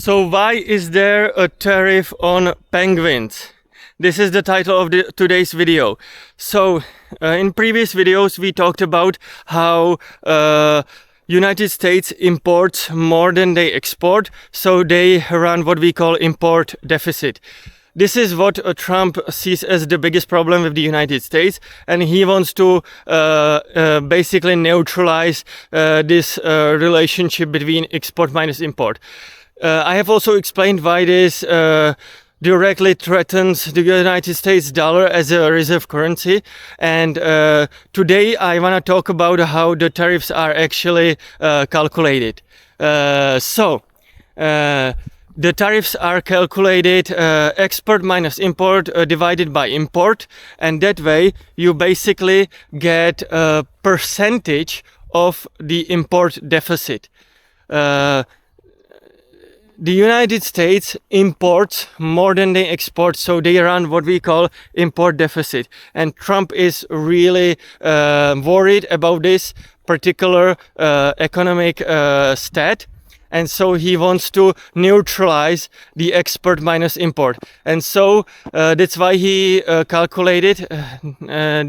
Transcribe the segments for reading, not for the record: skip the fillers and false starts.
So why is there a tariff on penguins? This is the title of today's video. So in previous videos we talked about how United States imports more than they export, so they run what we call import deficit. This is what Trump sees as the biggest problem with the United States, and he wants to basically neutralize this relationship between export minus import. I have also explained why this directly threatens the United States dollar as a reserve currency, and today I want to talk about how the tariffs are actually calculated. The tariffs are calculated export minus import divided by import, and that way you basically get a percentage of the import deficit. The United States imports more than they export, so they run what we call import deficit. And Trump is really worried about this particular economic stat. And so he wants to neutralize the export minus import. And so that's why he calculated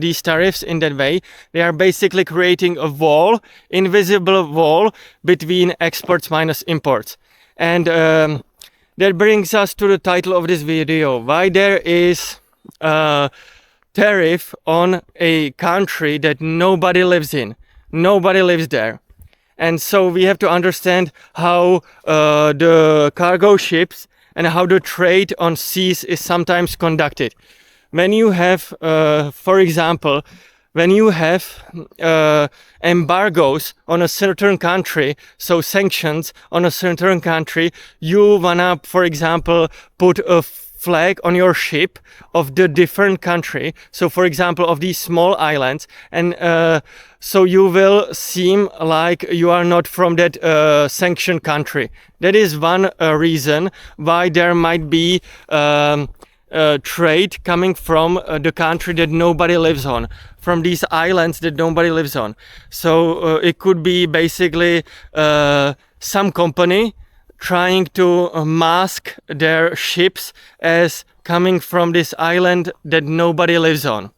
these tariffs in that way. They are basically creating a wall, invisible wall between exports minus imports. And that brings us to the title of this video, why there is a tariff on a country that nobody lives in. Nobody lives there. And so we have to understand how the cargo ships and how the trade on seas is sometimes conducted. When you have, for example, when you have embargoes on a certain country, so sanctions on a certain country, you wanna, for example, put a flag on your ship of the different country, so for example of these small islands, and so you will seem like you are not from that sanctioned country. That is one reason why there might be trade coming from the country that nobody lives on, from these islands that nobody lives on. So it could be basically some company trying to mask their ships as coming from this island that nobody lives on.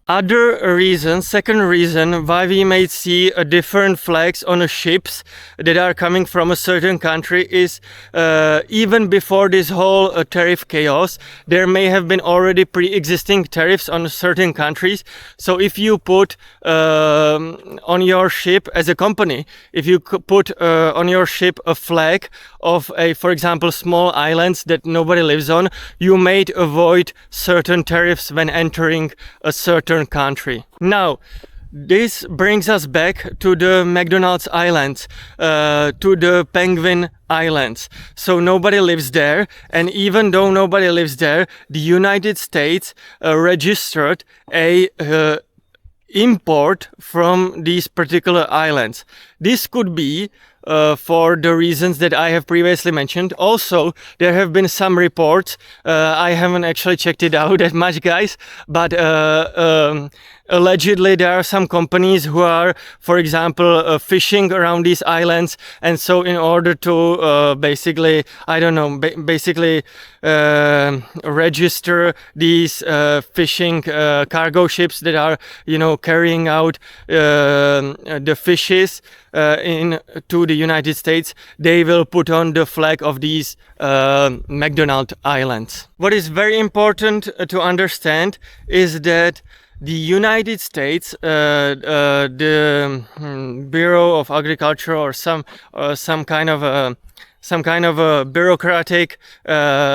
Other reason, second reason why we may see different flags on the ships that are coming from a certain country is even before this whole tariff chaos, there may have been already pre-existing tariffs on certain countries. So if you put on your ship as a company, if you put on your ship a flag of a, for example, small islands that nobody lives on, you may avoid certain tariffs when entering a certain country. Now, this brings us back to the McDonald's Islands, to the Penguin Islands. So nobody lives there, and even though nobody lives there, the United States registered a import from these particular islands. This could be for the reasons that I have previously mentioned. Also, there have been some reports, I haven't actually checked it out that much, guys, but allegedly there are some companies who are, for example, fishing around these islands, and so in order to basically, I don't know, basically register these fishing cargo ships that are, you know, carrying out the fishes to the United States, they will put on the flag of these McDonald Islands. What is very important to understand is that the United States, the Bureau of Agriculture or some kind of a bureaucratic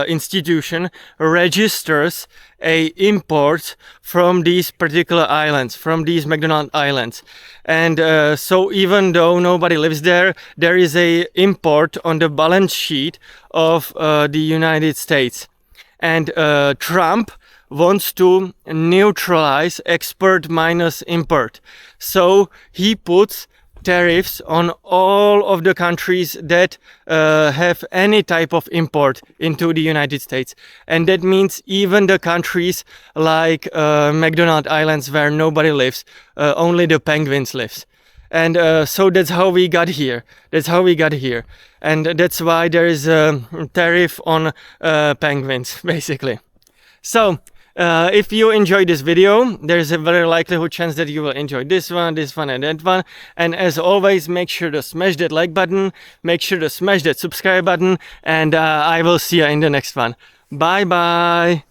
institution registers a import from these particular islands, from these McDonald Islands. And so even though nobody lives there, there is a import on the balance sheet of the United States. And Trump wants to neutralize export minus import. So he puts tariffs on all of the countries that have any type of import into the United States. And that means even the countries like McDonald Islands where nobody lives, only the penguins lives. and so that's how we got here. And that's why there is a tariff on penguins, basically. So if you enjoyed this video, there's a very likelihood chance that you will enjoy this one, and that one. And as always, make sure to smash that like button, make sure to smash that subscribe button, and I will see you in the next one. Bye bye.